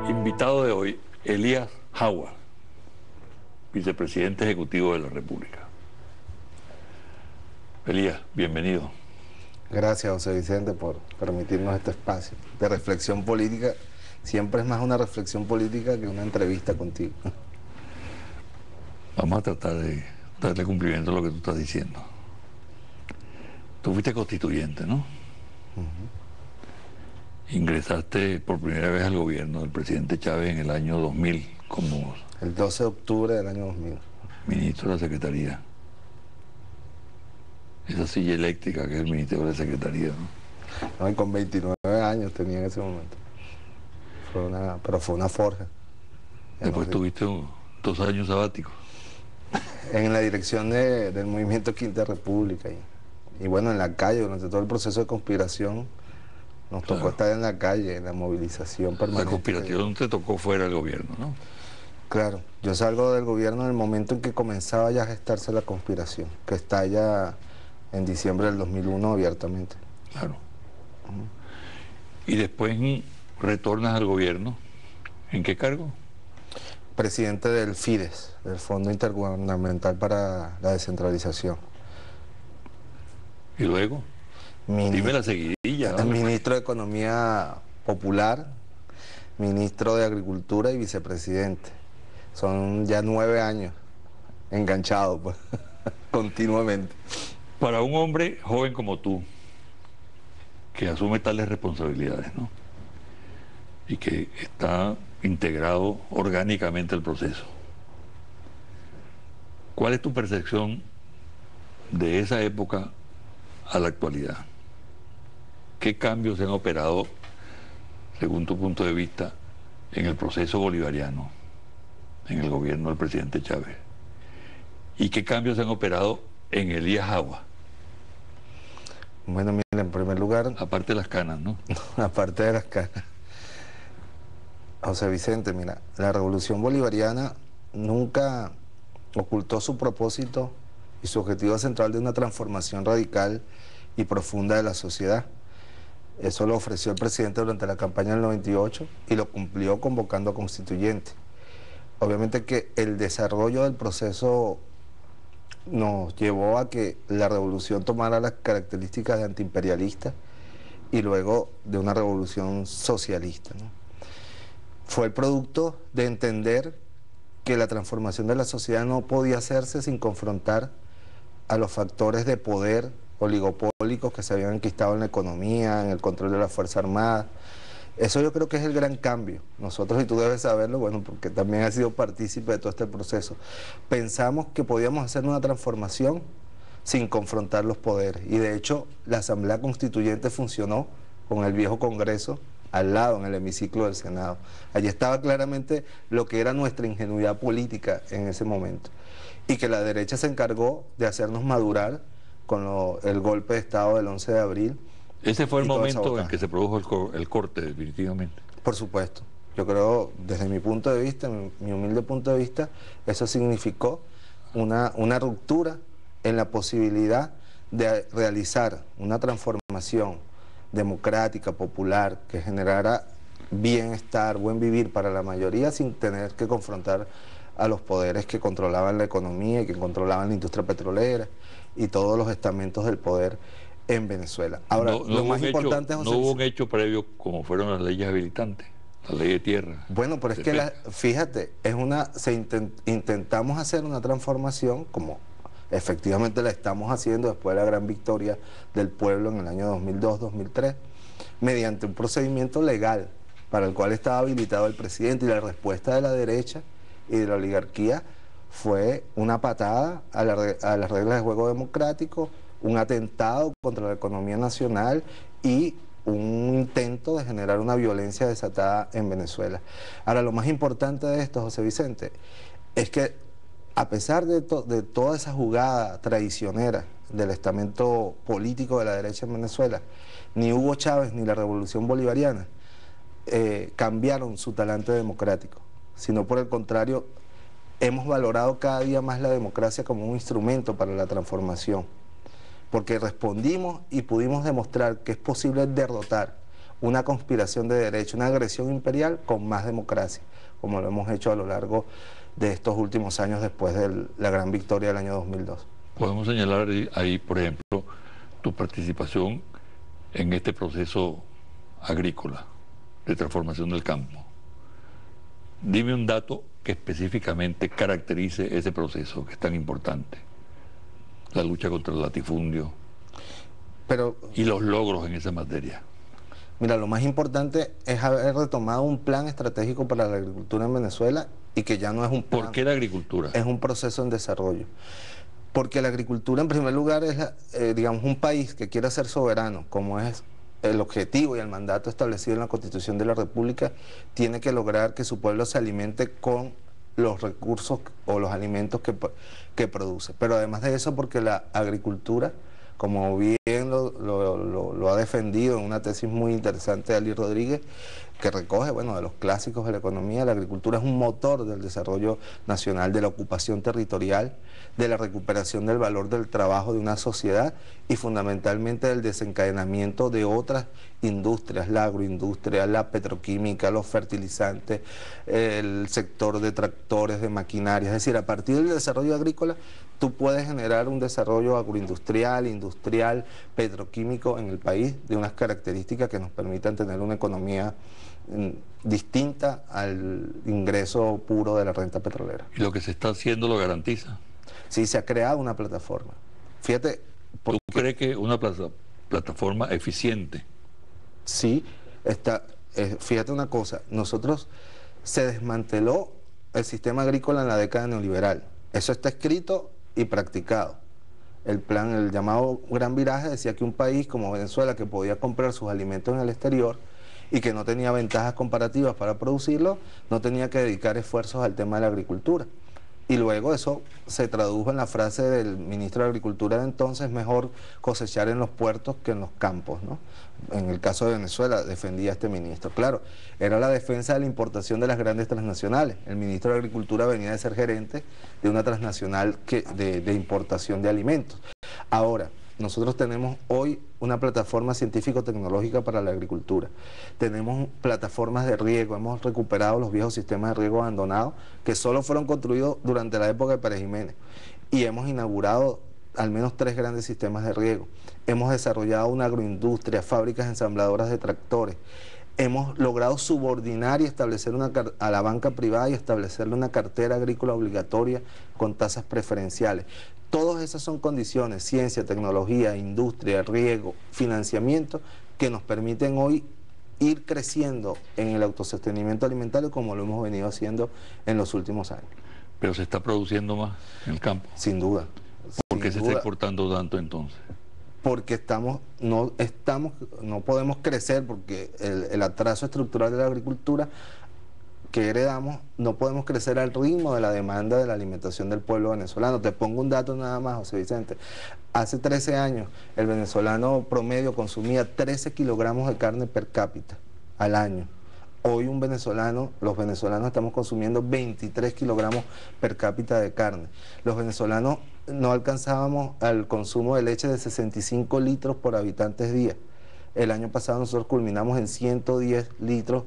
Invitado de hoy, Elías Howard, vicepresidente ejecutivo de la República. Elías, bienvenido. Gracias, José Vicente, por permitirnos este espacio de reflexión política. Siempre es más una reflexión política que una entrevista contigo. Vamos a tratar de darle cumplimiento a lo que tú estás diciendo. Tú fuiste constituyente, ¿no? Ingresaste por primera vez al gobierno del presidente Chávez en el año 2000 como El 12 de octubre del año 2000. ministro de la Secretaría. Esa silla eléctrica que es el Ministerio de la Secretaría, ¿no? No, y con 29 años tenía en ese momento. Pero fue una forja. Después tuviste 2 años sabáticos. En la dirección del movimiento Quinta República. Y bueno, en la calle, durante todo el proceso de conspiración, nos tocó estar en la calle, en la movilización permanente. La conspiración te tocó fuera del gobierno, ¿no? Claro, yo salgo del gobierno en el momento en que comenzaba ya a gestarse la conspiración, que estalla en diciembre del 2001 abiertamente. Claro. Y después retornas al gobierno. ¿En qué cargo? Presidente del FIDES, del Fondo Intergubernamental para la Descentralización. ¿Y luego? Dime la seguidilla, ¿no? Ministro de Economía Popular, ministro de Agricultura y vicepresidente. Son ya 9 años enganchados, pues, continuamente. Para un hombre joven como tú, que asume tales responsabilidades, ¿no? Y que está integrado orgánicamente al proceso, ¿cuál es tu percepción de esa época a la actualidad? ¿Qué cambios se han operado, según tu punto de vista, en el proceso bolivariano, en el gobierno del presidente Chávez? ¿Y qué cambios se han operado en Elías Howard? Bueno, mira, en primer lugar... Aparte de las canas, ¿no? Aparte de las canas. José Vicente, mira, la revolución bolivariana nunca ocultó su propósito y su objetivo central de una transformación radical y profunda de la sociedad. Eso lo ofreció el presidente durante la campaña del 98 y lo cumplió convocando a constituyentes. Obviamente que el desarrollo del proceso nos llevó a que la revolución tomara las características de antiimperialista y luego de una revolución socialista, ¿no? Fue el producto de entender que la transformación de la sociedad no podía hacerse sin confrontar a los factores de poder oligopólicos que se habían enquistado en la economía, en el control de la Fuerza Armada. Eso yo creo que es el gran cambio. Nosotros, y tú debes saberlo, bueno, porque también has sido partícipe de todo este proceso, pensamos que podíamos hacer una transformación sin confrontar los poderes. Y de hecho, la Asamblea Constituyente funcionó con el viejo Congreso al lado, en el hemiciclo del Senado. Allí estaba claramente lo que era nuestra ingenuidad política en ese momento. Y que la derecha se encargó de hacernos madurar con el golpe de Estado del 11 de abril. Ese fue el momento en que se produjo el corte, definitivamente. Por supuesto. Yo creo, desde mi punto de vista, mi humilde punto de vista, eso significó una ruptura en la posibilidad de realizar una transformación democrática, popular, que generara bienestar, buen vivir para la mayoría sin tener que confrontar a los poderes que controlaban la economía y que controlaban la industria petrolera y todos los estamentos del poder en Venezuela. Ahora, lo más importante es... No hubo un hecho previo como fueron las leyes habilitantes, la ley de tierra. Bueno, pero es que, fíjate, intentamos hacer una transformación como efectivamente la estamos haciendo después de la gran victoria del pueblo en el año 2002-2003, mediante un procedimiento legal para el cual estaba habilitado el presidente, y la respuesta de la derecha y de la oligarquía fue una patada a las reglas de juego democrático, un atentado contra la economía nacional y un intento de generar una violencia desatada en Venezuela. Ahora, lo más importante de esto, José Vicente, es que a pesar de toda esa jugada traicionera del estamento político de la derecha en Venezuela, ni Hugo Chávez ni la revolución bolivariana cambiaron su talante democrático, sino por el contrario, hemos valorado cada día más la democracia como un instrumento para la transformación, porque respondimos y pudimos demostrar que es posible derrotar una conspiración de derecha, una agresión imperial con más democracia, como lo hemos hecho a lo largo de estos últimos años después de la gran victoria del año 2002. Podemos señalar ahí, por ejemplo, tu participación en este proceso agrícola de transformación del campo. Dime un dato que específicamente caracterice ese proceso que es tan importante. La lucha contra el latifundio y los logros en esa materia. Mira, lo más importante es haber retomado un plan estratégico para la agricultura en Venezuela y que ya no es un plan. ¿Por qué la agricultura? Es un proceso en desarrollo. Porque la agricultura, en primer lugar, es, digamos, un país que quiera ser soberano, como es el objetivo y el mandato establecido en la Constitución de la República, tiene que lograr que su pueblo se alimente con los recursos o los alimentos que produce. Pero además de eso, porque la agricultura, como bien lo ha defendido en una tesis muy interesante de Ali Rodríguez, que recoge, bueno, de los clásicos de la economía, la agricultura es un motor del desarrollo nacional, de la ocupación territorial, de la recuperación del valor del trabajo de una sociedad y fundamentalmente del desencadenamiento de otras industrias, la agroindustria, la petroquímica, los fertilizantes, el sector de tractores, de maquinaria. Es decir, a partir del desarrollo agrícola, tú puedes generar un desarrollo agroindustrial, industrial, petroquímico en el país de unas características que nos permitan tener una economía distinta al ingreso puro de la renta petrolera. ¿Y lo que se está haciendo lo garantiza? Sí, se ha creado una plataforma. Fíjate... ¿Tú crees que una plataforma eficiente? Sí, fíjate una cosa, nosotros se desmanteló el sistema agrícola en la década neoliberal. Eso está escrito y practicado. El plan, el llamado Gran Viraje, decía que un país como Venezuela, que podía comprar sus alimentos en el exterior y que no tenía ventajas comparativas para producirlo, no tenía que dedicar esfuerzos al tema de la agricultura. Y luego eso se tradujo en la frase del ministro de Agricultura de entonces: mejor cosechar en los puertos que en los campos, ¿no? En el caso de Venezuela defendía este ministro. Claro, era la defensa de la importación de las grandes transnacionales. El ministro de Agricultura venía de ser gerente de una transnacional de importación de alimentos. Ahora, nosotros tenemos hoy una plataforma científico-tecnológica para la agricultura. Tenemos plataformas de riego, hemos recuperado los viejos sistemas de riego abandonados que solo fueron construidos durante la época de Pérez Jiménez. Y hemos inaugurado al menos 3 grandes sistemas de riego. Hemos desarrollado una agroindustria, fábricas ensambladoras de tractores. Hemos logrado subordinar y establecer a la banca privada y establecerle una cartera agrícola obligatoria con tasas preferenciales. Todas esas son condiciones, ciencia, tecnología, industria, riego, financiamiento, que nos permiten hoy ir creciendo en el autosostenimiento alimentario como lo hemos venido haciendo en los últimos años. ¿Pero se está produciendo más en el campo? Sin duda. ¿Por qué se está exportando tanto entonces? Porque no podemos crecer, porque el atraso estructural de la agricultura que heredamos, no podemos crecer al ritmo de la demanda de la alimentación del pueblo venezolano. Te pongo un dato nada más, José Vicente. Hace 13 años el venezolano promedio consumía 13 kilogramos de carne per cápita al año. Hoy los venezolanos estamos consumiendo 23 kilogramos per cápita de carne. Los venezolanos no alcanzábamos al consumo de leche de 65 litros por habitantes día. El año pasado nosotros culminamos en 110 litros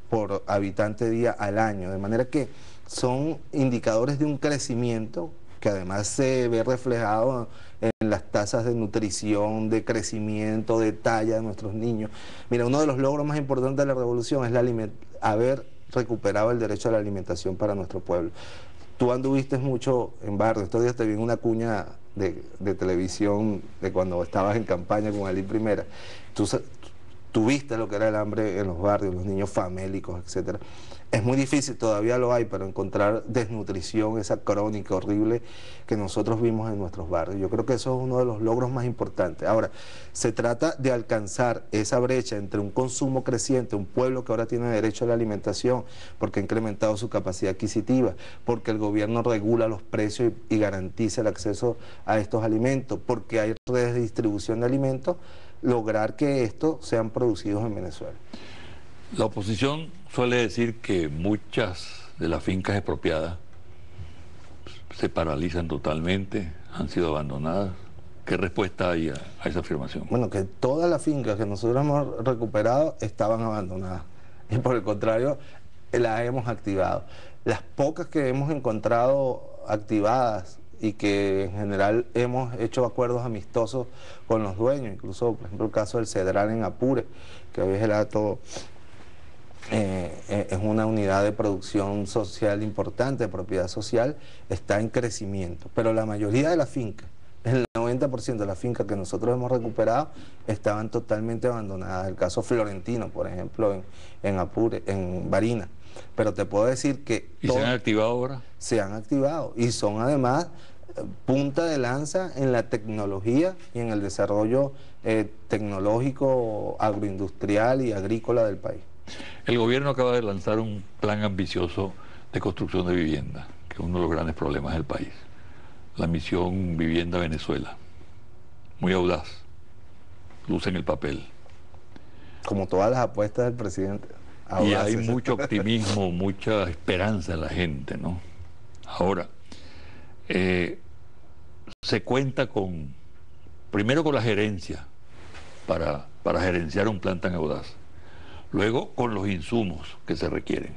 por habitante día al año, de manera que son indicadores de un crecimiento que además se ve reflejado en las tasas de nutrición, de crecimiento, de talla de nuestros niños. Mira, uno de los logros más importantes de la revolución es haber recuperado el derecho a la alimentación para nuestro pueblo. Tú anduviste mucho en barrio, estos días te vi en una cuña de televisión de cuando estabas en campaña con Ali Primera. Tú viste lo que era el hambre en los barrios, los niños famélicos, etcétera. Es muy difícil, todavía lo hay, pero encontrar desnutrición, esa crónica horrible que nosotros vimos en nuestros barrios. Yo creo que eso es uno de los logros más importantes. Ahora, se trata de alcanzar esa brecha entre un consumo creciente, un pueblo que ahora tiene derecho a la alimentación, porque ha incrementado su capacidad adquisitiva, porque el gobierno regula los precios y garantiza el acceso a estos alimentos, porque hay redes de distribución de alimentos, lograr que estos sean producidos en Venezuela. La oposición suele decir que muchas de las fincas expropiadas se paralizan totalmente, han sido abandonadas. ¿Qué respuesta hay a esa afirmación? Bueno, que todas las fincas que nosotros hemos recuperado estaban abandonadas. Y por el contrario, las hemos activado. Las pocas que hemos encontrado activadas y que en general hemos hecho acuerdos amistosos con los dueños, incluso por ejemplo el caso del Cedral en Apure, que hoy es el acto, es una unidad de producción social importante, de propiedad social, está en crecimiento. Pero la mayoría de las fincas, el 90% de las fincas que nosotros hemos recuperado estaban totalmente abandonadas. El caso Florentino, por ejemplo, en Apure, en Barinas. Pero te puedo decir que... ¿Y se han activado ahora? Se han activado y son además punta de lanza en la tecnología y en el desarrollo tecnológico, agroindustrial y agrícola del país. El gobierno acaba de lanzar un plan ambicioso de construcción de vivienda, que es uno de los grandes problemas del país. La misión Vivienda Venezuela. Muy audaz. Luce en el papel. Como todas las apuestas del presidente. Y hay mucho optimismo, mucha esperanza en la gente, ¿no? Ahora, se cuenta con, primero con la gerencia, para gerenciar un plan tan audaz. Luego con los insumos que se requieren.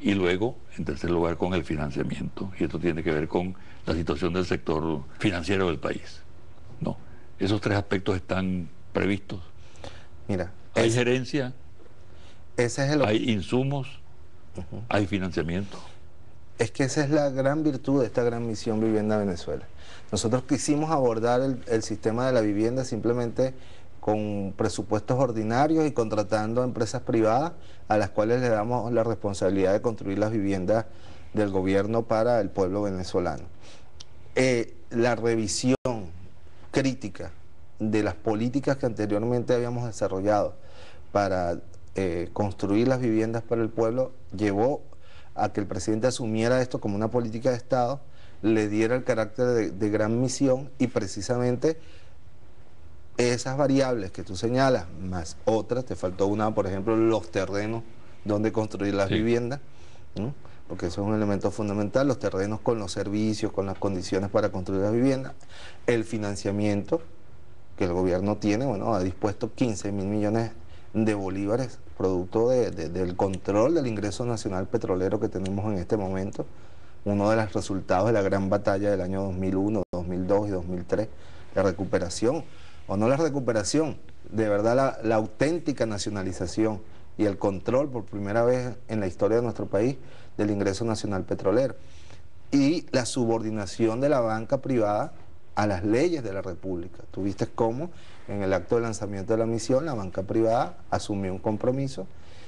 Y luego, en tercer lugar, con el financiamiento. Y esto tiene que ver con la situación del sector financiero del país. No, esos tres aspectos están previstos. Mira, hay gerencia, hay insumos, hay financiamiento. Es que esa es la gran virtud de esta gran misión Vivienda Venezuela. Nosotros quisimos abordar el sistema de la vivienda simplemente con presupuestos ordinarios y contratando a empresas privadas a las cuales le damos la responsabilidad de construir las viviendas del gobierno para el pueblo venezolano. La revisión crítica de las políticas que anteriormente habíamos desarrollado para construir las viviendas para el pueblo llevó a que el presidente asumiera esto como una política de Estado, le diera el carácter de gran misión y precisamente esas variables que tú señalas, más otras, te faltó una, por ejemplo, los terrenos donde construir las viviendas, ¿no? Porque eso es un elemento fundamental, los terrenos con los servicios, con las condiciones para construir las viviendas, el financiamiento que el gobierno tiene, bueno, ha dispuesto 15.000 millones de bolívares, producto del control del ingreso nacional petrolero que tenemos en este momento, uno de los resultados de la gran batalla del año 2001, 2002 y 2003, la recuperación, o no la recuperación, de verdad la auténtica nacionalización y el control por primera vez en la historia de nuestro país del ingreso nacional petrolero y la subordinación de la banca privada a las leyes de la República. Tú viste cómo en el acto de lanzamiento de la misión la banca privada asumió un compromiso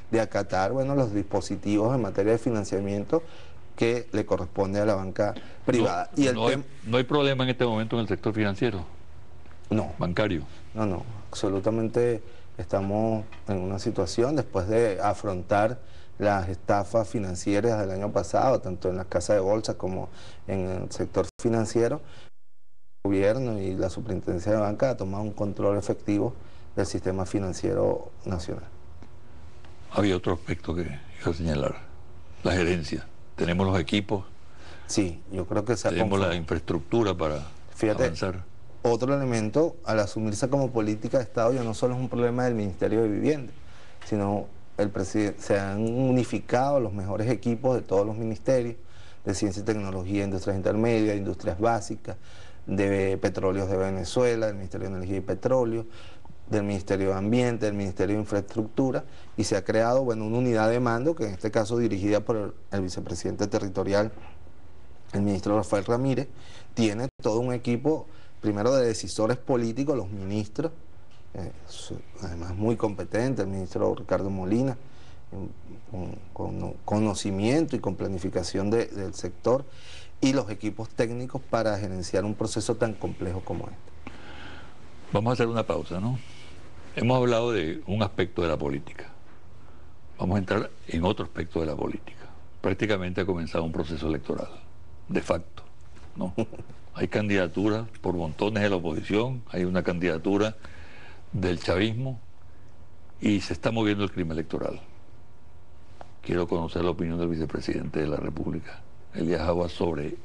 de acatar, bueno, los dispositivos en materia de financiamiento que le corresponde a la banca privada. No hay problema en este momento en el sector financiero. No. Bancario. No, absolutamente estamos en una situación después de afrontar las estafas financieras del año pasado, tanto en las casas de bolsa como en el sector financiero. El gobierno y la superintendencia de banca ha tomado un control efectivo del sistema financiero nacional. Había otro aspecto que iba a señalar, la gerencia. Tenemos los equipos. Sí, yo creo que tenemos la infraestructura para avanzar. Otro elemento, al asumirse como política de Estado, ya no solo es un problema del Ministerio de Vivienda, sino se han unificado los mejores equipos de todos los ministerios, de Ciencia y Tecnología, Industrias Intermedias, Industrias Básicas, de Petróleos de Venezuela, del Ministerio de Energía y Petróleo, del Ministerio de Ambiente, del Ministerio de Infraestructura, y se ha creado, bueno, una unidad de mando, que en este caso dirigida por el vicepresidente territorial, el ministro Rafael Ramírez, tiene todo un equipo, primero de decisores políticos, los ministros, además muy competente, el ministro Ricardo Molina, con conocimiento y con planificación del sector, y los equipos técnicos para gerenciar un proceso tan complejo como este. Vamos a hacer una pausa, ¿no? Hemos hablado de un aspecto de la política. Vamos a entrar en otro aspecto de la política. Prácticamente ha comenzado un proceso electoral, de facto, ¿no? Hay candidaturas por montones de la oposición, hay una candidatura del chavismo y se está moviendo el clima electoral. Quiero conocer la opinión del vicepresidente de la República, Elías Aguas, sobre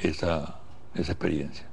esa experiencia.